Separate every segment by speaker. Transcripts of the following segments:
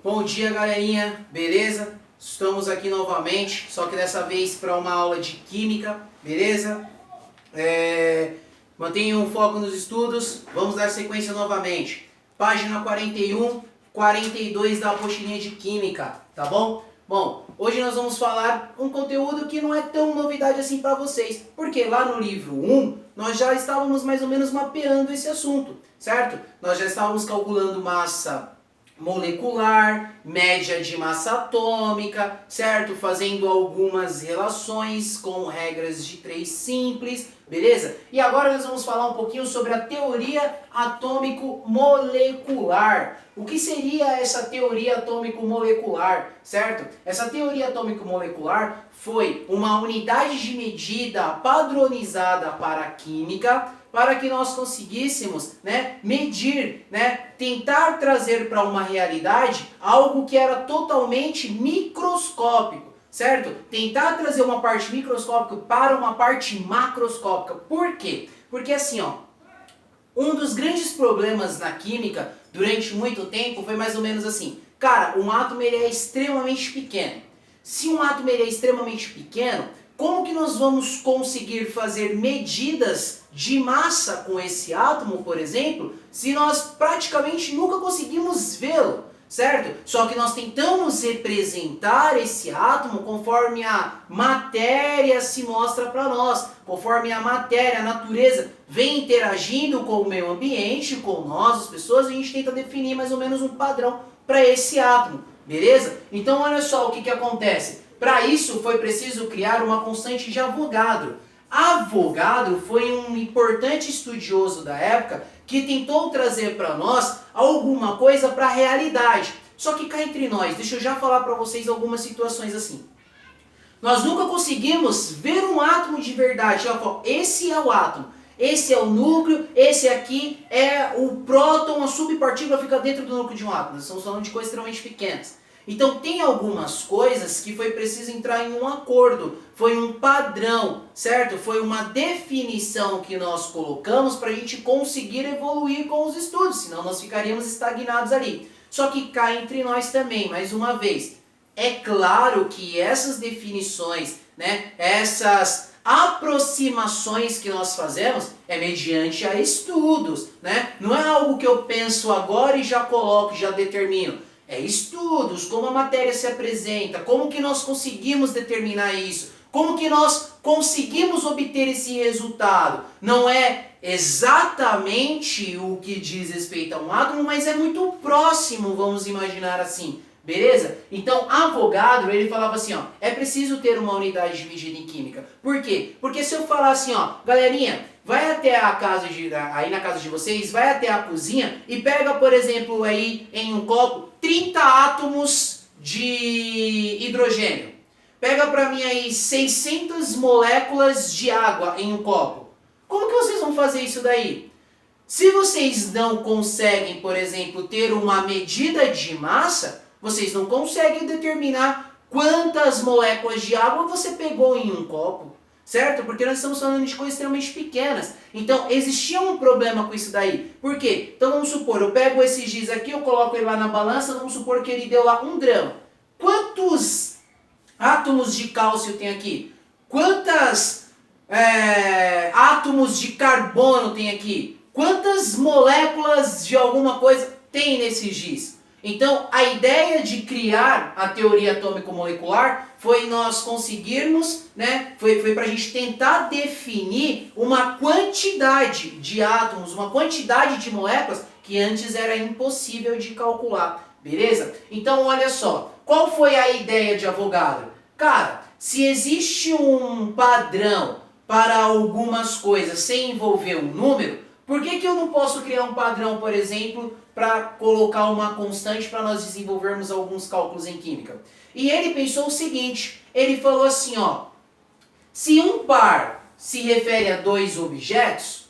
Speaker 1: Bom dia, galerinha, beleza? Estamos aqui novamente, só que dessa vez para uma aula de química, beleza? Mantenham o foco nos estudos, vamos dar sequência novamente. Página 41, 42 da apostilinha de química, tá bom? Bom, hoje nós vamos falar um conteúdo que não é tão novidade assim para vocês, porque lá no livro 1 nós já estávamos mais ou menos mapeando esse assunto, certo? Nós já estávamos calculando massa molecular, média de massa atômica, certo? Fazendo algumas relações com regras de 3 simples, beleza? E agora nós vamos falar um pouquinho sobre a teoria atômico-molecular. O que seria essa teoria atômico-molecular, certo? Essa teoria atômico-molecular foi uma unidade de medida padronizada para a química, para que nós conseguíssemos, medir, tentar trazer para uma realidade algo que era totalmente microscópico, certo? Tentar trazer uma parte microscópica para uma parte macroscópica. Por quê? Porque assim, um dos grandes problemas na química durante muito tempo foi mais ou menos assim. Cara, um átomo ele é extremamente pequeno. Se um átomo ele é extremamente pequeno, como que nós vamos conseguir fazer medidas de massa com esse átomo, por exemplo, se nós praticamente nunca conseguimos vê-lo, certo? Só que nós tentamos representar esse átomo conforme a matéria se mostra para nós, conforme a matéria, a natureza vem interagindo com o meio ambiente, com nós, as pessoas, a gente tenta definir mais ou menos um padrão para esse átomo, beleza? Então olha só o que acontece. Para isso foi preciso criar uma constante de Avogadro. Avogadro foi um importante estudioso da época que tentou trazer para nós alguma coisa para a realidade. Só que cá entre nós, deixa eu já falar para vocês algumas situações assim. Nós nunca conseguimos ver um átomo de verdade. Esse é o átomo, esse é o núcleo, esse aqui é o próton, a subpartícula fica dentro do núcleo de um átomo. Nós estamos falando de coisas extremamente pequenas. Então tem algumas coisas que foi preciso entrar em um acordo, foi um padrão, certo? Foi uma definição que nós colocamos para a gente conseguir evoluir com os estudos, senão nós ficaríamos estagnados ali. Só que cá entre nós também, mais uma vez, é claro que essas definições, essas aproximações que nós fazemos é mediante a estudos, Não é algo que eu penso agora e já coloco, já determino. É estudos, como a matéria se apresenta, como que nós conseguimos determinar isso, como que nós conseguimos obter esse resultado. Não é exatamente o que diz respeito a um átomo, mas é muito próximo, vamos imaginar assim, beleza? Então, Avogadro, ele falava assim, é preciso ter uma unidade de medida em química. Por quê? Porque se eu falar assim, galerinha, vai até a casa aí na casa de vocês, vai até a cozinha e pega, por exemplo, aí em um copo 30 átomos de hidrogênio. Pega para mim aí 600 moléculas de água em um copo. Como que vocês vão fazer isso daí? Se vocês não conseguem, por exemplo, ter uma medida de massa, vocês não conseguem determinar quantas moléculas de água você pegou em um copo. Certo? Porque nós estamos falando de coisas extremamente pequenas. Então, existia um problema com isso daí. Por quê? Então, vamos supor, eu pego esse giz aqui, eu coloco ele lá na balança, vamos supor que ele deu lá 1 grama. Quantos átomos de cálcio tem aqui? Quantos átomos de carbono tem aqui? Quantas moléculas de alguma coisa tem nesse giz? Então, a ideia de criar a teoria atômico-molecular foi nós conseguirmos, foi para a gente tentar definir uma quantidade de átomos, uma quantidade de moléculas que antes era impossível de calcular, beleza? Então, olha só, qual foi a ideia de Avogadro? Cara, se existe um padrão para algumas coisas sem envolver um número, por que eu não posso criar um padrão, por exemplo, para colocar uma constante para nós desenvolvermos alguns cálculos em química? E ele pensou o seguinte, ele falou assim, se um par se refere a 2 objetos,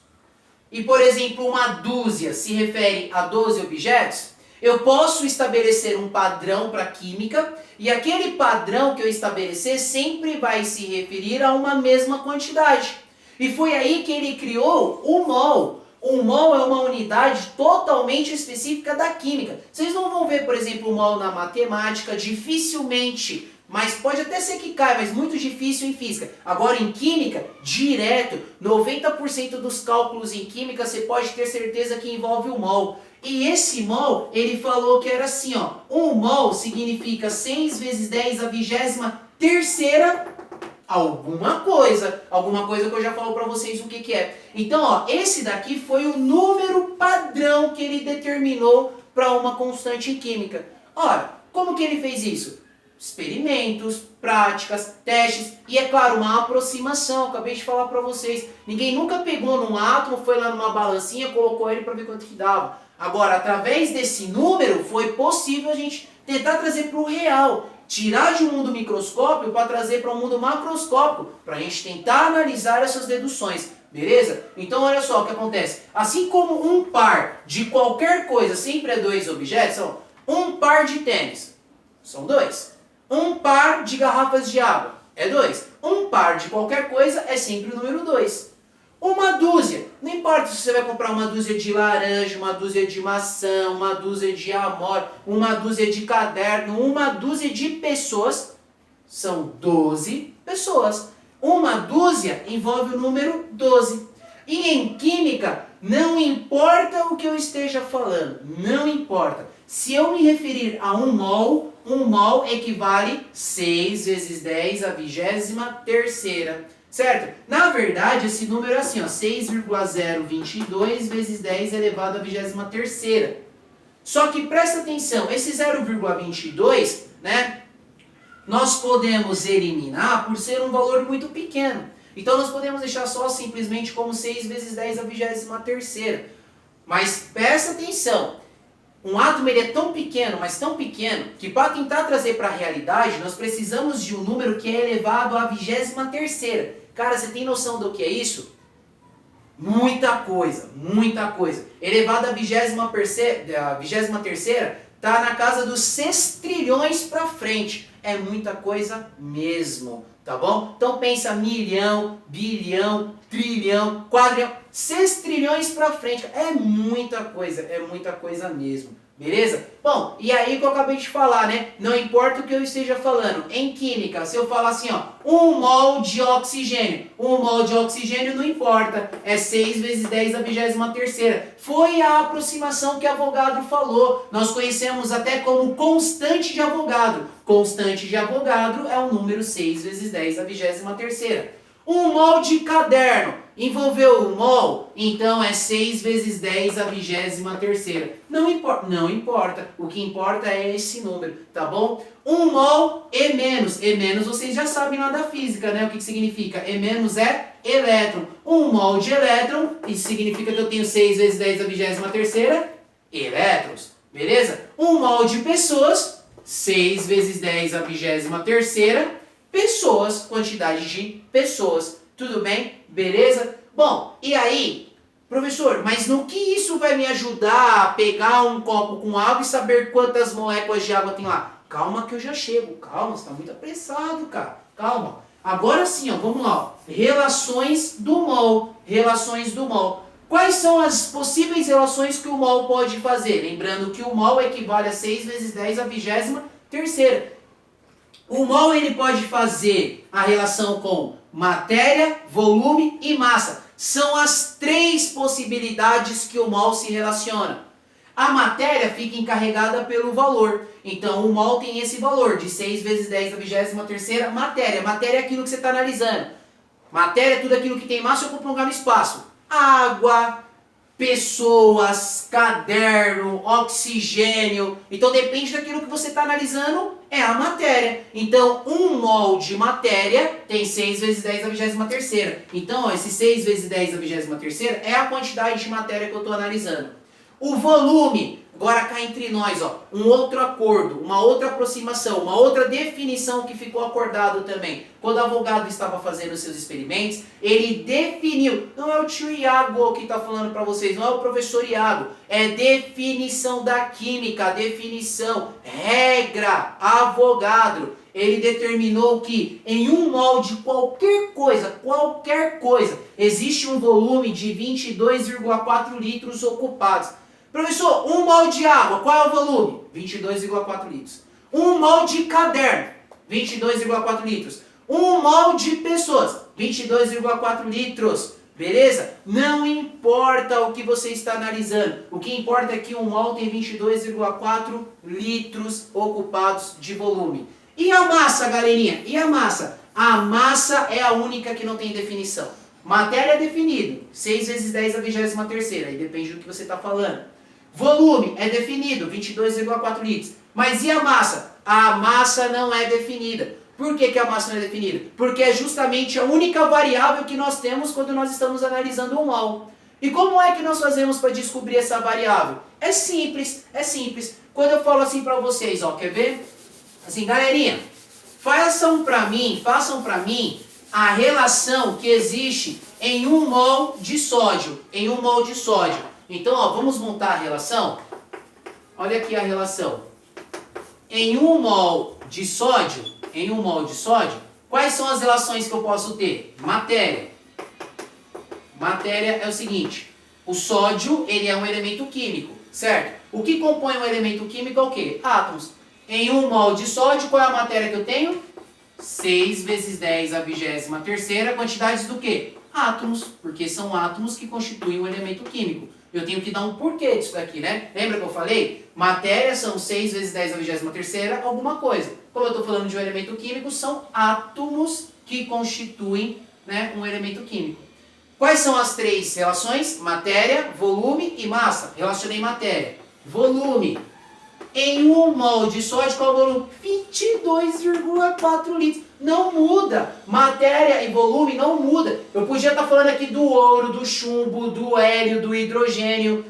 Speaker 1: e por exemplo uma dúzia se refere a 12 objetos, eu posso estabelecer um padrão para química, e aquele padrão que eu estabelecer sempre vai se referir a uma mesma quantidade. E foi aí que ele criou o mol. O mol é uma unidade totalmente específica da química. Vocês não vão ver, por exemplo, o mol na matemática, dificilmente. Mas pode até ser que caia, mas muito difícil em física. Agora em química, direto, 90% dos cálculos em química você pode ter certeza que envolve o mol. E esse mol, ele falou que era assim, ó. Um mol significa 6 vezes 10 a 23ª alguma coisa que eu já falo pra vocês o que é. Então, ó, esse daqui foi o número padrão que ele determinou para uma constante em química. Ora, como que ele fez isso? Experimentos, práticas, testes e, é claro, uma aproximação. Acabei de falar para vocês. Ninguém nunca pegou num átomo, foi lá numa balancinha, colocou ele para ver quanto que dava. Agora, através desse número, foi possível a gente tentar trazer para o real. Tirar de um mundo microscópico para trazer para um mundo macroscópico. Para a gente tentar analisar essas deduções. Beleza? Então, olha só o que acontece. Assim como um par de qualquer coisa sempre é 2 objetos, são um par de tênis. São 2. Um par de garrafas de água é 2. Um par de qualquer coisa é sempre o número 2. Uma dúzia. Não importa se você vai comprar uma dúzia de laranja, uma dúzia de maçã, uma dúzia de amora, uma dúzia de caderno, uma dúzia de pessoas. São 12 pessoas. Uma dúzia envolve o número 12. E em química, não importa o que eu esteja falando. Não importa. Se eu me referir a um mol equivale 6 vezes 10 à 23ª, certo? Na verdade, esse número é assim, ó, 6,022 vezes 10 elevado à 23ª. Só que presta atenção, esse 0,22, né, nós podemos eliminar por ser um valor muito pequeno. Então nós podemos deixar só simplesmente como 6 vezes 10 à 23ª. Mas presta atenção. Um átomo ele é tão pequeno, mas tão pequeno, que para tentar trazer para a realidade, nós precisamos de um número que é elevado à 23ª. Cara, você tem noção do que é isso? Muita coisa, muita coisa. Elevado à 23ª, tá na casa dos 6 trilhões para frente. É muita coisa mesmo, tá bom? Então pensa milhão, bilhão, trilhão, quadrilhão, 6 trilhões para frente. É muita coisa mesmo. Beleza? Bom, e aí que eu acabei de falar, né? Não importa o que eu esteja falando. Em química, se eu falar assim, ó, 1 mol de oxigênio. 1 mol de oxigênio não importa. É 6 vezes 10 à 23ª. Foi a aproximação que Avogadro falou. Nós conhecemos até como constante de Avogadro. Constante de Avogadro é o número 6 vezes 10 à 23ª. 1 mol de caderno. Envolveu o mol? Então é 6 vezes 10 à 23ª. Não importa, não importa. O que importa é esse número, tá bom? 1 mol E menos. E menos vocês já sabem lá da física, né? O que significa? E menos é elétron. 1 mol de elétron, isso significa que eu tenho 6 vezes 10 à 23ª elétrons. Beleza? 1 mol de pessoas, 6 vezes 10 à 23ª pessoas, quantidade de pessoas. Tudo bem? Beleza? Bom, e aí, professor, mas no que isso vai me ajudar a pegar um copo com água e saber quantas moléculas de água tem lá? Calma que eu já chego. Calma, você está muito apressado, cara. Calma. Agora sim, ó, vamos lá. Ó. Relações do mol. Relações do mol. Quais são as possíveis relações que o mol pode fazer? Lembrando que o mol equivale a 6 vezes 10 à 23ª. O mol ele pode fazer a relação com matéria, volume e massa. São as 3 possibilidades que o mol se relaciona. A matéria fica encarregada pelo valor. Então o mol tem esse valor de 6 vezes 10 à 23ª matéria. Matéria é aquilo que você está analisando. Matéria é tudo aquilo que tem massa ou lugar no espaço. Água, pessoas, caderno, oxigênio. Então depende daquilo que você está analisando, é a matéria. Então 1 mol de matéria tem 6 vezes 10 à 23ª. Então ó, esse 6 vezes 10 à 23ª é a quantidade de matéria que eu estou analisando. O volume. Agora cá entre nós, ó, um outro acordo, uma outra aproximação, uma outra definição que ficou acordado também. Quando o Avogadro estava fazendo seus experimentos, ele definiu, não é o tio Iago que está falando para vocês, não é o professor Iago, é definição da química, definição, regra, Avogadro. Ele determinou que em um mol de qualquer coisa, existe um volume de 22,4 litros ocupados. Professor, um mol de água, qual é o volume? 22,4 litros. Um mol de caderno, 22,4 litros. Um mol de pessoas, 22,4 litros. Beleza? Não importa o que você está analisando. O que importa é que um mol tem 22,4 litros ocupados de volume. E a massa, galerinha? E a massa? A massa é a única que não tem definição. Matéria é definido, 6 vezes 10 a 23ª, aí depende do que você está falando. Volume é definido, 22,4 litros. Mas e a massa? A massa não é definida. Por que a massa não é definida? Porque é justamente a única variável que nós temos quando nós estamos analisando um mol. E como é que nós fazemos para descobrir essa variável? É simples, é simples. Quando eu falo assim para vocês, ó, quer ver? Assim, galerinha, façam para mim a relação que existe em um mol de sódio, Então, ó, vamos montar a relação. Olha aqui a relação. Em um mol de sódio, quais são as relações que eu posso ter? Matéria. Matéria é o seguinte, o sódio, ele é um elemento químico, certo? O que compõe um elemento químico é o quê? Átomos. Em um mol de sódio, qual é a matéria que eu tenho? 6 vezes 10 a 23ª, quantidades do quê? Átomos, porque são átomos que constituem um elemento químico. Eu tenho que dar um porquê disso daqui, né? Lembra que eu falei? Matéria são 6 vezes 10 a 23ª, alguma coisa. Como eu estou falando de um elemento químico, são átomos que constituem, né, um elemento químico. Quais são as três relações? Matéria, volume e massa. Relacionei matéria. Volume. Em um mol de sódio, qual é o volume? 22,4 litros. Não muda. Matéria e volume não muda. Eu podia estar falando aqui do ouro, do chumbo, do hélio, do hidrogênio,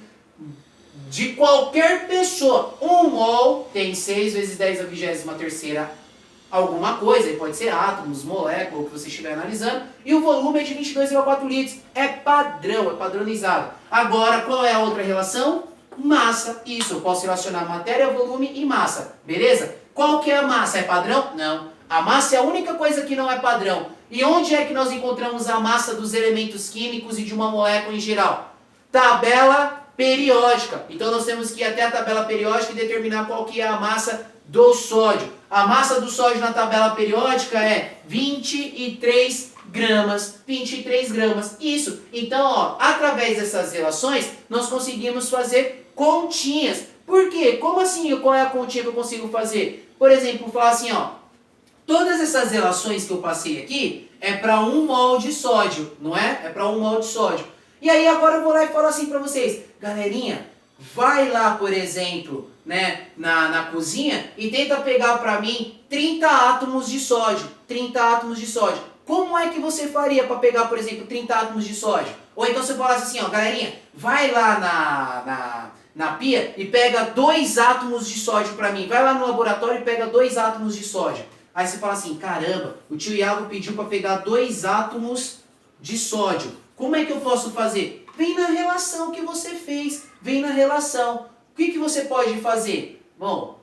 Speaker 1: de qualquer pessoa. Um mol tem 6 vezes 10 a 23ª alguma coisa, e pode ser átomos, molécula, o que você estiver analisando, e o volume é de 22,4 litros. É padrão, é padronizado. Agora, qual é a outra relação? Massa. Isso, eu posso relacionar matéria, volume e massa. Beleza? Qual que é a massa? É padrão? Não. A massa é a única coisa que não é padrão. E onde é que nós encontramos a massa dos elementos químicos e de uma molécula em geral? Tabela periódica. Então nós temos que ir até a tabela periódica e determinar qual que é a massa do sódio. A massa do sódio na tabela periódica é 23 gramas. 23 gramas. Isso. Então, ó, através dessas relações, nós conseguimos fazer continhas. Por quê? Como assim? Qual é a continha que eu consigo fazer? Por exemplo, falar assim, ó. Todas essas relações que eu passei aqui é para um mol de sódio, não é? É para um mol de sódio. E aí agora eu vou lá e falo assim para vocês. Galerinha, vai lá, por exemplo, né, na cozinha e tenta pegar para mim 30 átomos de sódio. 30 átomos de sódio. Como é que você faria para pegar, por exemplo, 30 átomos de sódio? Ou então você falasse assim, ó, galerinha, vai lá na pia e pega 2 átomos de sódio para mim. Vai lá no laboratório e pega 2 átomos de sódio. Aí você fala assim, caramba, o tio Iago pediu para pegar 2 átomos de sódio. Como é que eu posso fazer? Vem na relação que você fez, vem na relação. O que você pode fazer? Bom,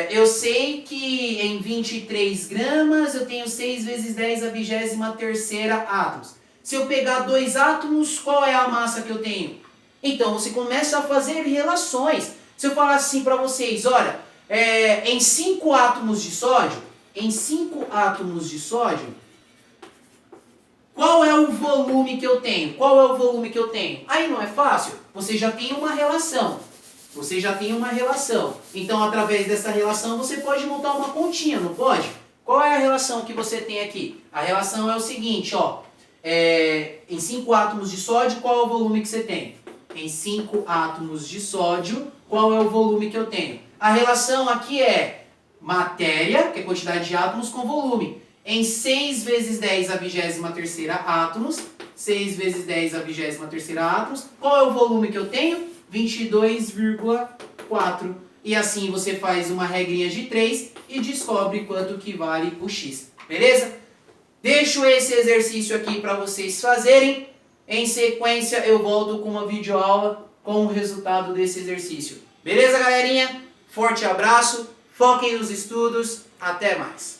Speaker 1: eu sei que em 23 gramas eu tenho 6 vezes 10 a 23ª átomos. Se eu pegar 2 átomos, qual é a massa que eu tenho? Então você começa a fazer relações. Se eu falar assim para vocês, olha, em 5 átomos de sódio, qual é o volume que eu tenho? Qual é o volume que eu tenho? Aí não é fácil? Você já tem uma relação. Então, através dessa relação, você pode montar uma continha, não pode? Qual é a relação que você tem aqui? A relação é o seguinte, ó. Em 5 átomos de sódio, qual é o volume que você tem? Em 5 átomos de sódio, qual é o volume que eu tenho? A relação aqui é matéria, que é quantidade de átomos, com volume. Em 6 vezes 10 a 23ª átomos, 6 vezes 10 a 23ª átomos, qual é o volume que eu tenho? 22,4. E assim você faz uma regrinha de 3 e descobre quanto que vale o x. Beleza? Deixo esse exercício aqui para vocês fazerem. Em sequência eu volto com uma videoaula com o resultado desse exercício. Beleza, galerinha? Forte abraço, foquem nos estudos, até mais!